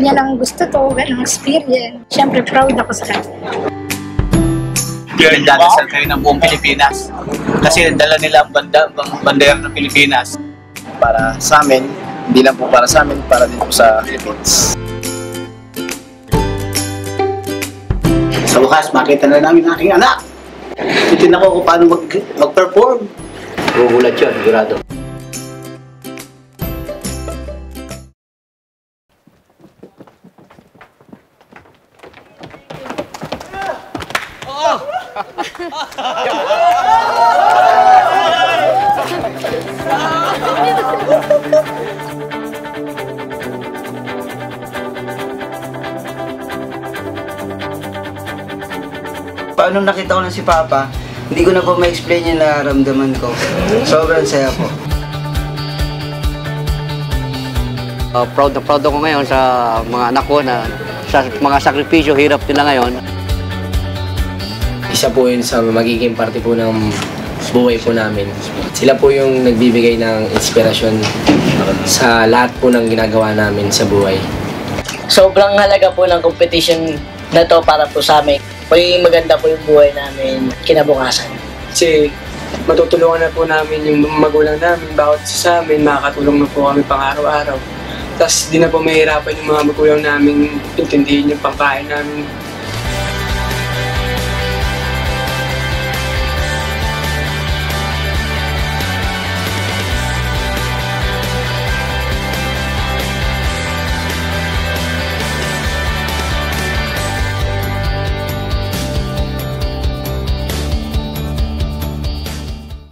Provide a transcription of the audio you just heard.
niya lang gusto to, ganang experience. Siyempre, proud ako sa kanya. Nagdadasal kayo ng buong Pilipinas. Kasi dala nila ang bandera ng Pilipinas. Para sa amin, hindi lang po para sa amin, para din po sa Philippines. Sa wakas, makita na namin ang aking anak. Titin ako kung paano mag-perform. Gugulat yun, sigurado. Paano nakita ko na si Papa, hindi ko na po ma-explain yung nararamdaman ko. Sobrang saya po. Proud na proud ako ngayon sa mga anak ko na sa mga sakripisyo, hirap nila ngayon. Isa po yun sa magiging parte po ng buhay po namin. Sila po yung nagbibigay ng inspirasyon sa lahat po ng ginagawa namin sa buhay. Sobrang halaga po ng competition na to para po sa amin. Magiging maganda po yung buhay namin kinabukasan. Kasi matutulungan na po namin yung magulang namin, bawat isa sa amin, makakatulong na po kami pang araw-araw. Tapos di na po mahirapan yung mga magulang namin intindihin yung pangkain namin.